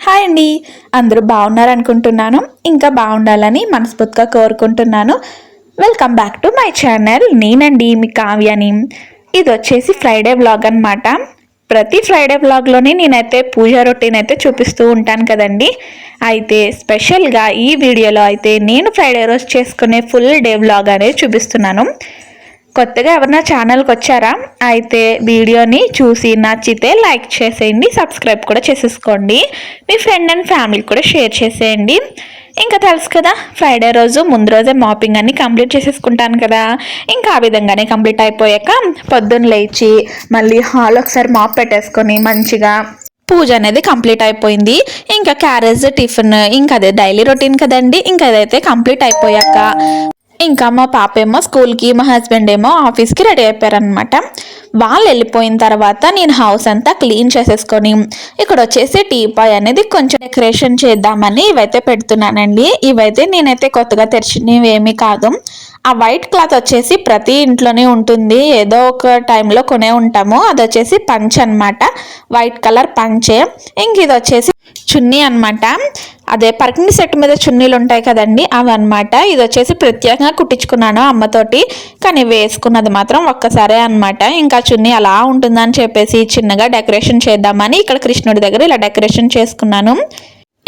Hi అండి, అందరూ బాగున్నారనుకుంటున్నాను. ఇంకా బాగుండాలని మనస్ఫూర్తిగా కోరుకుంటున్నాను. Welcome back to my channel. నేనండి మీ కావ్యని. ఇది వచ్చేసి ఫ్రైడే వ్లాగ్ అనమాట. ప్రతి ఫ్రైడే వ్లాగ్లోనే నేనైతే పూజ రొటీన్ అయితే చూపిస్తూ ఉంటాను కదండి. అయితే స్పెషల్గా ఈ వీడియోలో అయితే నేను ఫ్రైడే రోజు చేసుకునే ఫుల్ డే వ్లాగ్ అనేది చూపిస్తున్నాను. కొత్తగా ఎవరైనా ఛానల్కి వచ్చారా అయితే వీడియోని చూసి నచ్చితే లైక్ చేసేయండి, సబ్స్క్రైబ్ కూడా చేసేసుకోండి, మీ ఫ్రెండ్ అండ్ ఫ్యామిలీ కూడా షేర్ చేసేయండి. ఇంకా తెలుసు కదా, ఫ్రైడే రోజు ముందు రోజే మాపింగ్ అన్ని కంప్లీట్ చేసేసుకుంటాను కదా. ఇంకా ఆ విధంగానే కంప్లీట్ అయిపోయాక పొద్దున్న లేచి మళ్ళీ హాల్ ఒకసారి మాప్ పెట్టేసుకొని మంచిగా పూజ అనేది కంప్లీట్ అయిపోయింది. ఇంకా క్యారేజ్ టిఫిన్ ఇంకా అదే డైలీ రొటీన్ కదండి. ఇంకా అదైతే కంప్లీట్ అయిపోయాక ఇంకా మా పాప ఏమో స్కూల్కి, మా హస్బెండ్ ఏమో ఆఫీస్కి రెడీ అయిపోయారనమాట. వాళ్ళు వెళ్ళిపోయిన తర్వాత నేను హౌస్ అంతా క్లీన్ చేసేసుకొని ఇక్కడ వచ్చేసి టీపాయ్ అనేది కొంచెం డెకరేషన్ చేద్దామని ఇవైతే పెడుతున్నానండి. ఇవైతే నేనైతే కొత్తగా తెరిచినవి ఏమీ కాదు. ఆ వైట్ క్లాత్ వచ్చేసి ప్రతి ఇంట్లోనే ఉంటుంది, ఏదో ఒక టైంలో కొనే ఉంటాము. అది వచ్చేసి పంచ్ అనమాట, వైట్ కలర్ పంచే. ఇంక ఇది వచ్చేసి చున్నీ అనమాట. అదే పర్కింగ్ సెట్ మీద చున్నీలు ఉంటాయి కదండి, అవి అనమాట. ఇది వచ్చేసి ప్రత్యేకంగా కుట్టించుకున్నాను అమ్మతోటి, కానీ వేసుకున్నది మాత్రం ఒక్కసారే అనమాట. ఇంకా చున్నీ అలా ఉంటుందని చెప్పేసి చిన్నగా డెకరేషన్ చేద్దామని ఇక్కడ కృష్ణుడి దగ్గర ఇలా డెకరేషన్ చేసుకున్నాను.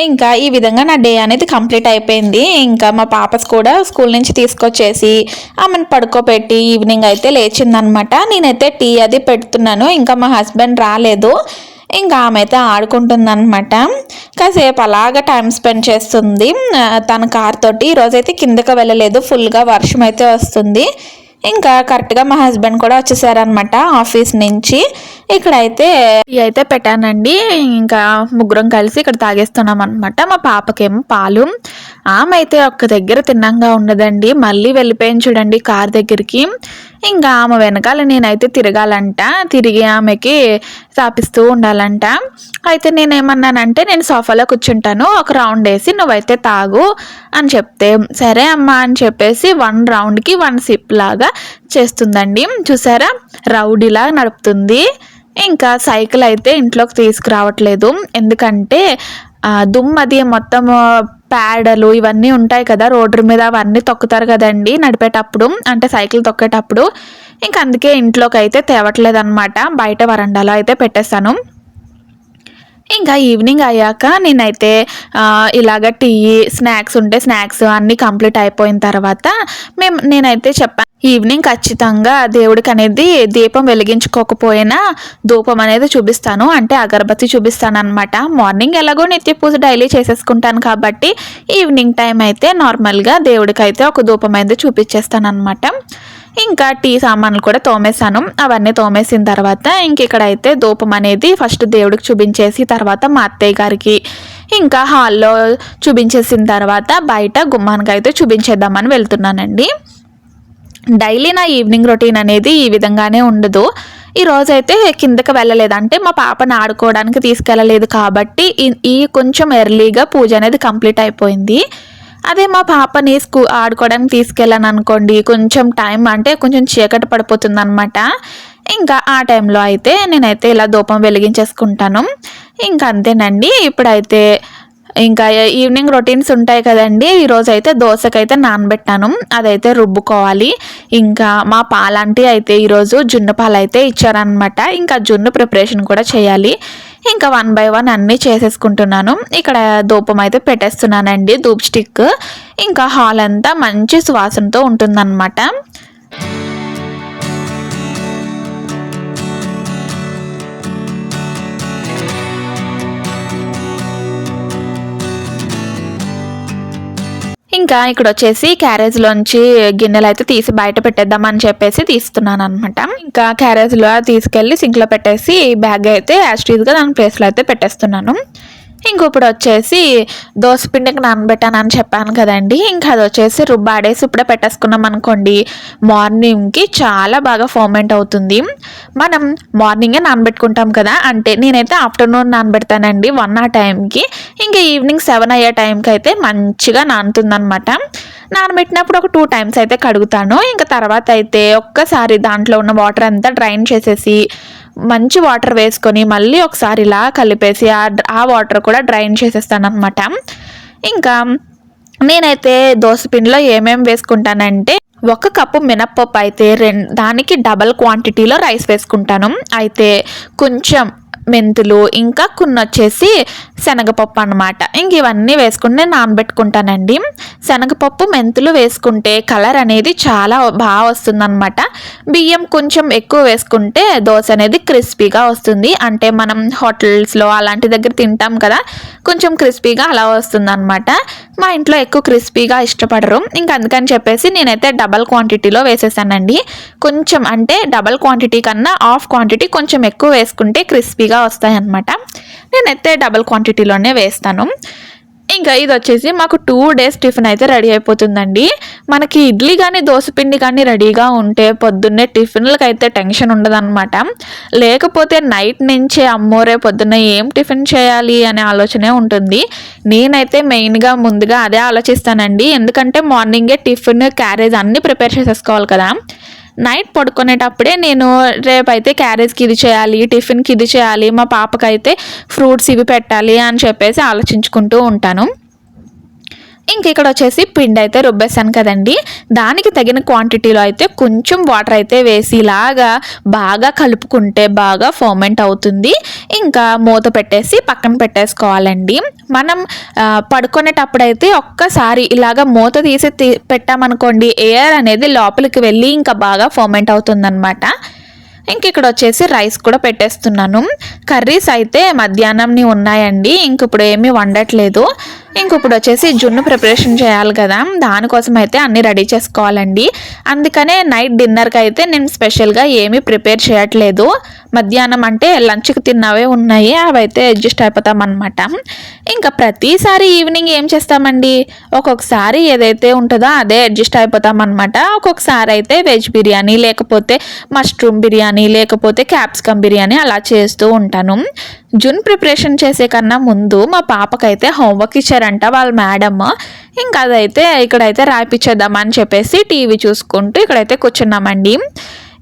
ఇంకా ఈ విధంగా నా డే అనేది కంప్లీట్ అయిపోయింది. ఇంకా మా పాప కూడా స్కూల్ నుంచి తీసుకొచ్చేసి ఆమెను పడుకోబెట్టి ఈవినింగ్ అయితే లేచిందనమాట. నేనైతే టీ అది పెడుతున్నాను. ఇంకా మా హస్బెండ్ రాలేదు. ఇంకా ఆమె అయితే ఆడుకుంటుందన్నమాట. కాసేపు అలాగా టైం స్పెండ్ చేస్తుంది తన కార్ తోటి. ఈరోజైతే కిందకి వెళ్ళలేదు, ఫుల్గా వర్షం అయితే వస్తుంది. ఇంకా కరెక్ట్గా మా హస్బెండ్ కూడా వచ్చేసారనమాట ఆఫీస్ నుంచి. ఇక్కడైతే టీ అయితే పెట్టానండి. ఇంకా ముగ్గురం కలిసి ఇక్కడ తాగేస్తున్నాం అనమాట. మా పాపకేమో పాలు. ఆమె అయితే ఒక్క దగ్గర తిన్నంగా ఉండదండి, మళ్ళీ వెళ్ళిపోయింది చూడండి కార్ దగ్గరికి. ఇంకా ఆమె వెనకాల నేనైతే తిరగాలంట, తిరిగి ఆమెకి తాపిస్తూ ఉండాలంట. అయితే నేనేమన్నానంటే, నేను సోఫాలో కూర్చుంటాను, ఒక రౌండ్ వేసి నువ్వైతే తాగు అని చెప్తే, సరే అమ్మా అని చెప్పేసి 1 రౌండ్కి 1 సిప్ లాగా చేస్తుందండి. చూసారా, రౌడీలా నడుపుతుంది. ఇంకా సైకిల్ అయితే ఇంట్లోకి తీసుకురావట్లేదు, ఎందుకంటే దుమ్మది మొత్తం ప్యాడలు ఇవన్నీ ఉంటాయి కదా రోడ్డు మీద, అవన్నీ తొక్కుతారు కదండి నడిపేటప్పుడు, అంటే సైకిల్ తొక్కేటప్పుడు. ఇంక అందుకే ఇంట్లోకి అయితే తేవట్లేదు అనమాట, బయట వరండాలో అయితే పెట్టేస్తాను. ఇంకా ఈవినింగ్ అయ్యాక నేనైతే ఇలాగ టీ, స్నాక్స్ ఉంటే స్నాక్స్ అన్నీ కంప్లీట్ అయిపోయిన తర్వాత నేనైతే చెప్పాను, ఈవినింగ్ ఖచ్చితంగా దేవుడికి అనేది దీపం వెలిగించుకోకపోయినా ధూపం అనేది చూపిస్తాను, అంటే అగరబత్తి చూపిస్తాను అనమాట. మార్నింగ్ ఎలాగో నిత్య పూజ డైలీ చేసేసుకుంటాను కాబట్టి ఈవినింగ్ టైం అయితే నార్మల్గా దేవుడికి అయితే ఒక ధూపం అయితే చూపించేస్తాను అనమాట. ఇంకా టీ సామాన్లు కూడా తోమేశాను. అవన్నీ తోమేసిన తర్వాత ఇంక ఇక్కడైతే ధూపం అనేది ఫస్ట్ దేవుడికి చూపించేసి తర్వాత మా అత్తయ్య గారికి, ఇంకా హాల్లో చూపించేసిన తర్వాత బయట గుమ్మానికి అయితే చూపించేద్దామని వెళ్తున్నానండి. డైలీ నా ఈవినింగ్ రొటీన్ అనేది ఈ విధంగానే ఉండదు. ఈ రోజైతే కిందకి వెళ్ళలేదు, అంటే మా పాపను ఆడుకోవడానికి తీసుకెళ్ళలేదు కాబట్టి ఈ కొంచెం ఎర్లీగా పూజ అనేది కంప్లీట్ అయిపోయింది. అదే మా పాపని ఆడుకోవడానికి తీసుకెళ్ళాను అనుకోండి, కొంచెం టైం అంటే కొంచెం చీకటి పడిపోతుంది అనమాట. ఇంకా ఆ టైంలో అయితే నేనైతే ఇలా ధూపం వెలిగించేసుకుంటాను. ఇంకా అంతేనండి. ఇప్పుడైతే ఇంకా ఈవినింగ్ రొటీన్స్ ఉంటాయి కదండి. ఈరోజు అయితే దోశకైతే నానబెట్టాను, అదైతే రుబ్బుకోవాలి. ఇంకా మా పాలంటీ అయితే ఈరోజు జున్ను పాలు అయితే ఇచ్చారనమాట. ఇంకా జున్ను ప్రిపరేషన్ కూడా చేయాలి. ఇంకా 1 బై 1 అన్నీ చేసేసుకుంటున్నాను. ఇక్కడ ధూపం అయితే పెట్టేస్తున్నానండి, ధూప్ స్టిక్. ఇంకా హాల్ అంతా మంచి సువాసనతో ఉంటుందన్నమాట. ఇంకా ఇక్కడ వచ్చేసి క్యారేజ్లోంచి గిన్నెలు అయితే తీసి బయట పెట్టేద్దామని చెప్పేసి తీస్తున్నాను అనమాట. ఇంకా క్యారేజ్లో తీసుకెళ్ళి సింక్లో పెట్టేసి బ్యాగ్ అయితే యాస్టీజ్గా దాని ప్లేస్లో అయితే పెట్టేస్తున్నాను. ఇంకొప్పుడు వచ్చేసి దోసపిండికి నానబెట్టానని చెప్పాను కదండి. ఇంకా అది వచ్చేసి రుబ్బాడేసి ఇప్పుడే పెట్టేసుకున్నాం అనుకోండి, మార్నింగ్కి చాలా బాగా ఫర్మెంట్ అవుతుంది. మనం మార్నింగే నానబెట్టుకుంటాం కదా, అంటే నేనైతే ఆఫ్టర్నూన్ నానబెడతానండి 1 ఆ టైంకి. ఇంకా ఈవినింగ్ 7 అయ్యే టైంకి అయితే మంచిగా నానుతుందనమాట. నానబెట్టినప్పుడు ఒక 2 టైమ్స్ అయితే కడుగుతాను. ఇంకా తర్వాత అయితే ఒక్కసారి దాంట్లో ఉన్న వాటర్ అంతా డ్రైన్ చేసేసి మంచి వాటర్ వేసుకొని మళ్ళీ ఒకసారి ఇలా కలిపేసి ఆ వాటర్ కూడా డ్రైన్ చేసేస్తాను అనమాట. ఇంకా నేనైతే దోసపిండిలో ఏమేమి వేసుకుంటానంటే 1 కప్పు మినప్పప్పు అయితే దానికి డబల్ క్వాంటిటీలో రైస్ వేసుకుంటాను. అయితే కొంచెం మెంతులు ఇంకా కొన్ని వచ్చేసి శనగపప్పు అనమాట. ఇంక ఇవన్నీ వేసుకుని నేను నానబెట్టుకుంటానండి. శనగపప్పు మెంతులు వేసుకుంటే కలర్ అనేది చాలా బాగా వస్తుంది అనమాట. బియ్యం కొంచెం ఎక్కువ వేసుకుంటే దోశ అనేది క్రిస్పీగా వస్తుంది. అంటే మనం హోటల్స్లో అలాంటి దగ్గర తింటాం కదా, కొంచెం క్రిస్పీగా అలా వస్తుంది అనమాట. మా ఇంట్లో ఎక్కువ క్రిస్పీగా ఇష్టపడరు. ఇంకా అందుకని చెప్పేసి నేనైతే డబల్ క్వాంటిటీలో వేసేసానండి. కొంచెం అంటే డబల్ క్వాంటిటీ కన్నా హాఫ్ క్వాంటిటీ కొంచెం ఎక్కువ వేసుకుంటే క్రిస్పీగా వస్తాయి అన్నమాట. నేనైతే డబల్ క్వాంటిటీలోనే వేస్తాను. ఇంకా ఇది వచ్చేసి మాకు 2 days టిఫిన్ అయితే రెడీ అయిపోతుందండి. మనకి ఇడ్లీ కానీ దోసపిండి కానీ రెడీగా ఉంటే పొద్దున్నే టిఫిన్లకు అయితే టెన్షన్ ఉండదన్నమాట. లేకపోతే నైట్ నుంచే అమ్మోరే పొద్దున్న ఏం టిఫిన్ చేయాలి అనే ఆలోచనే ఉంటుంది. నేనైతే మెయిన్గా ముందుగా అదే ఆలోచిస్తానండి. ఎందుకంటే మార్నింగే టిఫిన్ క్యారేజ్ అన్నీ ప్రిపేర్ చేసేసుకోవాలి కదా. నైట్ పడుకునేటప్పుడే నేను రేపైతే క్యారేజ్కి ఇది చేయాలి, టిఫిన్కి ఇది చేయాలి, మా పాపకైతే ఫ్రూట్స్ ఇవి పెట్టాలి అని చెప్పేసి ఆలోచించుకుంటూ ఉంటాను. ఇంక ఇక్కడ వచ్చేసి పిండి అయితే రుబ్బేసాను కదండి, దానికి తగిన క్వాంటిటీలో అయితే కొంచెం వాటర్ అయితే వేసి ఇలాగా బాగా కలుపుకుంటే బాగా ఫర్మెంట్ అవుతుంది. ఇంకా మూత పెట్టేసి పక్కన పెట్టేసుకోవాలండి. మనం పడుకునేటప్పుడు అయితే ఒక్కసారి ఇలాగ మూత తీసి పెట్టామనుకోండి, ఎయిర్ అనేది లోపలికి వెళ్ళి ఇంకా బాగా ఫర్మెంట్ అవుతుందన్నమాట. ఇంక ఇక్కడ వచ్చేసి రైస్ కూడా పెట్టేస్తున్నాను. కర్రీస్ అయితే మధ్యాహ్నంని ఉన్నాయండి, ఇంక ఇప్పుడు ఏమీ వండట్లేదు. ఇంక ఇప్పుడు వచ్చేసి జున్ను ప్రిపరేషన్ చేయాలి కదా, దానికోసం అయితే అన్నీ రెడీ చేసుకోవాలండి. అందుకనే నైట్ డిన్నర్కి అయితే నేను స్పెషల్గా ఏమీ ప్రిపేర్ చేయట్లేదు. మధ్యాహ్నం అంటే లంచ్కి తిన్నవే ఉన్నాయి, అవైతే అడ్జస్ట్ అయిపోతామన్నమాట. ఇంకా ప్రతిసారి ఈవినింగ్ ఏం చేస్తామండి, ఒక్కొక్కసారి ఏదైతే ఉంటుందో అదే అడ్జస్ట్ అయిపోతామన్నమాట. ఒక్కొక్కసారి అయితే వెజ్ బిర్యానీ, లేకపోతే మష్రూమ్ బిర్యానీ, లేకపోతే క్యాప్సికమ్ బిర్యానీ అలా చేస్తూ ఉంటాను. జున్ ప్రిపరేషన్ చేసే కన్నా ముందు మా పాపకైతే హోంవర్క్ ఇచ్చారంట వాళ్ళ మేడమ్. ఇంకా అదైతే ఇక్కడైతే రాయిపించేద్దామని చెప్పేసి టీవీ చూసుకుంటూ ఇక్కడైతే కూర్చున్నామండి.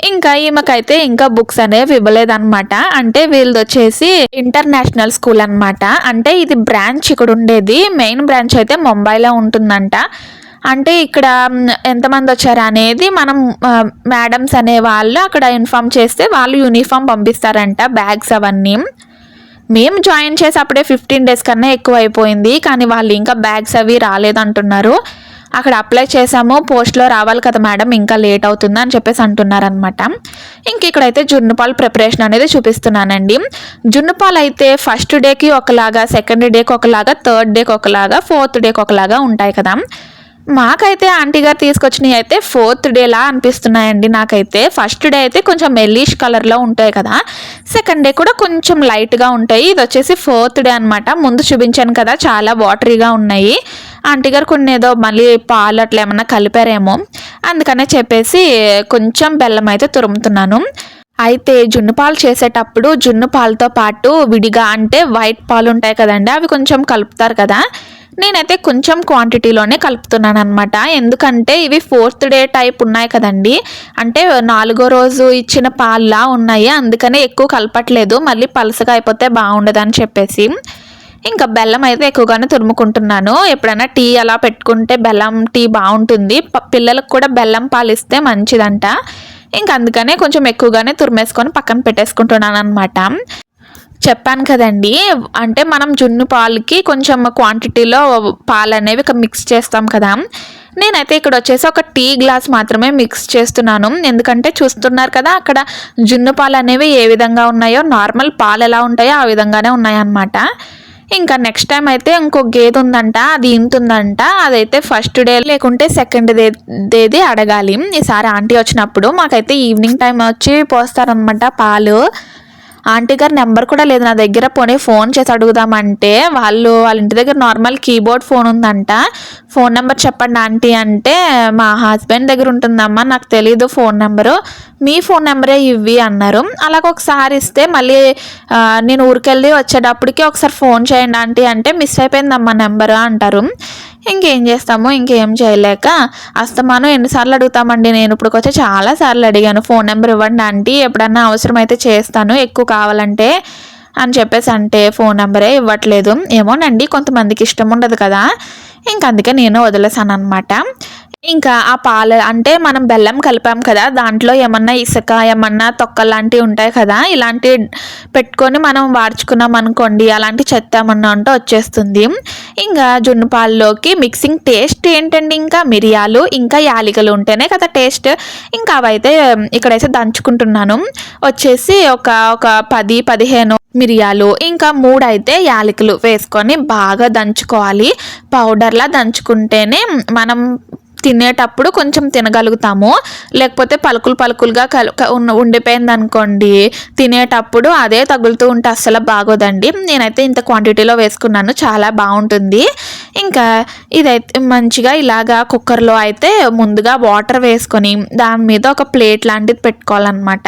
ఇంకా ఈమెకైతే ఇంకా బుక్స్ అనేవి ఇవ్వలేదన్నమాట. అంటే వీళ్ళది వచ్చేసి ఇంటర్నేషనల్ స్కూల్ అనమాట. అంటే ఇది బ్రాంచ్ ఇక్కడ ఉండేది, మెయిన్ బ్రాంచ్ అయితే ముంబైలో ఉంటుందంట. అంటే ఇక్కడ ఎంతమంది వచ్చారు అనేది మనం మేడమ్స్ అనే వాళ్ళు అక్కడ ఇన్ఫామ్ చేస్తే వాళ్ళు యూనిఫామ్ పంపిస్తారంట, బ్యాగ్స్ అవన్నీ. మేము జాయిన్ చేసి అప్పుడే 15 days కన్నా ఎక్కువ అయిపోయింది, కానీ వాళ్ళు ఇంకా బ్యాగ్స్ అవి రాలేదంటున్నారు. అక్కడ అప్లై చేసాము, పోస్ట్లో రావాలి కదా మేడం, ఇంకా లేట్ అవుతుంది అని చెప్పేసి అంటున్నారనమాట. ఇంక ఇక్కడైతే జున్ను పాలు ప్రిపరేషన్ అనేది చూపిస్తున్నానండి. జున్ను పాలు అయితే ఫస్ట్ డేకి ఒకలాగా, సెకండ్ డేకి ఒకలాగా, థర్డ్ డేకి ఒకలాగా, ఫోర్త్ డేకి ఒకలాగా ఉంటాయి కదా. మాకైతే ఆంటీ గారు తీసుకొచ్చినవి అయితే 4th డేలా అనిపిస్తున్నాయండి నాకైతే. ఫస్ట్ డే అయితే కొంచెం మెల్లిష్ కలర్లో ఉంటాయి కదా, సెకండ్ డే కూడా కొంచెం లైట్గా ఉంటాయి. ఇది వచ్చేసి 4th డే అనమాట. ముందు చూపించాను కదా చాలా వాటరీగా ఉన్నాయి. ఆంటీ గారు కొన్ని ఏదో మళ్ళీ పాలు అట్లా ఏమన్నా కలిపారేమో, అందుకనే చెప్పేసి కొంచెం బెల్లం అయితే తురుముతున్నాను. అయితే జున్ను పాలు చేసేటప్పుడు జున్ను పాలతో పాటు విడిగా అంటే వైట్ పాలు ఉంటాయి కదండి, అవి కొంచెం కలుపుతారు కదా. నేనైతే కొంచెం క్వాంటిటీలోనే కలుపుతున్నాను అనమాట. ఎందుకంటే ఇవి 4th డే టైప్ ఉన్నాయి కదండి, అంటే 4వ రోజు ఇచ్చిన పాల్లా ఉన్నాయి, అందుకనే ఎక్కువ కలపట్లేదు, మళ్ళీ పలసగా అయిపోతే బాగుండదని చెప్పేసి. ఇంకా బెల్లం అయితే ఎక్కువగానే తురుముకుంటున్నాను. ఎప్పుడైనా టీ అలా పెట్టుకుంటే బెల్లం టీ బాగుంటుంది, పిల్లలకు కూడా బెల్లం పాలు ఇస్తే మంచిదంట. ఇంకా అందుకనే కొంచెం ఎక్కువగానే తురిమేసుకొని పక్కన పెట్టేసుకుంటున్నాను అనమాట. చెప్పాను కదండి, అంటే మనం జున్ను పాలకి కొంచెం క్వాంటిటీలో పాలు అనేవి మిక్స్ చేస్తాం కదా. నేనైతే ఇక్కడ వచ్చేసి ఒక టీ గ్లాస్ మాత్రమే మిక్స్ చేస్తున్నాను. ఎందుకంటే చూస్తున్నారు కదా అక్కడ జున్ను పాలు అనేవి ఏ విధంగా ఉన్నాయో, నార్మల్ పాలు ఎలా ఉంటాయో ఆ విధంగానే ఉన్నాయన్నమాట. ఇంకా నెక్స్ట్ టైం అయితే ఇంకో గేదె ఉందంట, అది ఇంతుందంట. అదైతే ఫస్ట్ డే లేకుంటే సెకండ్ డేది అడగాలి. ఈసారి ఆంటీ వచ్చినప్పుడు మాకైతే ఈవినింగ్ టైం వచ్చి పోస్తారనమాట పాలు. ఆంటీ గారి నెంబర్ కూడా లేదు నా దగ్గర, పోనీ ఫోన్ చేసి అడుగుదామంటే వాళ్ళ ఇంటి దగ్గర నార్మల్ కీబోర్డ్ ఫోన్ ఉందంట. ఫోన్ నెంబర్ చెప్పండి ఆంటీ అంటే, మా హస్బెండ్ దగ్గర ఉంటుందమ్మా, నాకు తెలీదు ఫోన్ నెంబరు, మీ ఫోన్ నెంబరే ఇవ్వి అన్నారు. అలాగ ఒకసారి ఇస్తే మళ్ళీ నేను ఊరికెళ్ళి వచ్చేటప్పటికి ఒకసారి ఫోన్ చేయండి ఆంటీ అంటే, మిస్ అయిపోయిందమ్మా నెంబరు అంటారు. ఇంకేం చేస్తాము, ఇంకేం చేయలేక అస్తమానం ఎన్నిసార్లు అడుగుతామండి. నేను ఇప్పటికొచ్చి చాలాసార్లు అడిగాను, ఫోన్ నెంబర్ ఇవ్వండి ఆంటీ, ఎప్పుడన్నా అవసరమైతే చేస్తాను ఎక్కువ కావాలంటే అని చెప్పేసి, అంటే ఫోన్ నెంబరే ఇవ్వట్లేదు. ఏమోనండి, కొంతమందికి ఇష్టం ఉండదు కదా, ఇంక అందుకే నేను వదిలేసాను అనమాట. ఇంకా ఆ పాలు అంటే మనం బెల్లం కలిపాం కదా, దాంట్లో ఏమన్నా ఇసుక ఏమన్నా తొక్కలు లాంటివి ఉంటాయి కదా, ఇలాంటివి పెట్టుకొని మనం వాడ్చుకున్నాం అనుకోండి, అలాంటి చెత్త ఏమన్నా ఉంటే వచ్చేస్తుంది. ఇంకా జున్ను పాలలోకి మిక్సింగ్ టేస్ట్ ఏంటండి, ఇంకా మిరియాలు ఇంకా యాలకులు ఉంటేనే కదా టేస్ట్. ఇంకా అవైతే ఇక్కడైతే దంచుకుంటున్నాను. వచ్చేసి ఒక 10-15 మిరియాలు ఇంకా 3 అయితే యాలకులు వేసుకొని బాగా దంచుకోవాలి. పౌడర్లా దంచుకుంటేనే మనం తినేటప్పుడు కొంచెం తినగలుగుతాము. లేకపోతే పలుకులుగా ఉండిపోయింది అనుకోండి, తినేటప్పుడు అదే తగులుతూ ఉంటే అస్సలు బాగోదండి. నేనైతే ఇంత క్వాంటిటీలో వేసుకున్నాను, చాలా బాగుంటుంది. ఇంకా ఇదైతే మంచిగా ఇలాగా కుక్కర్లో అయితే ముందుగా వాటర్ వేసుకొని దాని మీద ఒక ప్లేట్ లాంటిది పెట్టుకోవాలన్నమాట.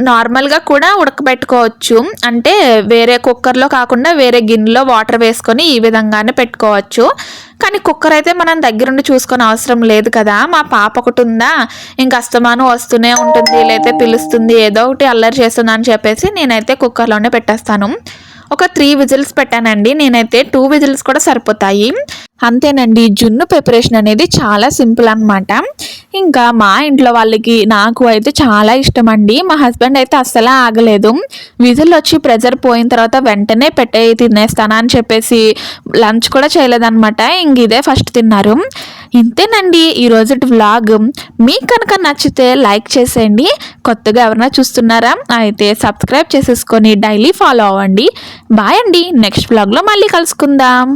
నార్మల్గా కూడా ఉడకబెట్టుకోవచ్చు, అంటే వేరే కుక్కర్లో కాకుండా వేరే గిన్నెలో వాటర్ వేసుకొని ఈ విధంగానే పెట్టుకోవచ్చు. కానీ కుక్కర్ అయితే మనం దగ్గరుండి చూసుకొని అవసరం లేదు కదా. మా పాప ఒకటి ఉందా, ఇంక అస్తమానం వస్తూనే ఉంటుంది, లేకపోతే పిలుస్తుంది, ఏదో ఒకటి అల్లరి చేస్తుంది అని చెప్పేసి నేనైతే కుక్కర్లోనే పెట్టేస్తాను. ఒక 3 విజిల్స్ పెట్టానండి, నేనైతే 2 విజిల్స్ కూడా సరిపోతాయి. అంతేనండి, జున్ను ప్రిపరేషన్ అనేది చాలా సింపుల్ అనమాట. ఇంకా మా ఇంట్లో వాళ్ళకి నాకు అయితే చాలా ఇష్టం అండి. మా హస్బెండ్ అయితే అస్సలు ఆగలేదు. విజిల్ వచ్చి ప్రెజర్ పోయిన తర్వాత వెంటనే తినేస్తాను అని చెప్పేసి లంచ్ కూడా చేయలేదన్నమాట. ఇంక ఇదే ఫస్ట్ తిన్నారు. ఇంతేనండి ఈరోజు వ్లాగ్. మీకు కనుక నచ్చితే లైక్ చేసేయండి. కొత్తగా ఎవరైనా చూస్తున్నారా అయితే సబ్స్క్రైబ్ చేసేసుకొని డైలీ ఫాలో అవ్వండి. బాయ్ అండి, నెక్స్ట్ వ్లాగ్లో మళ్ళీ కలుసుకుందాం.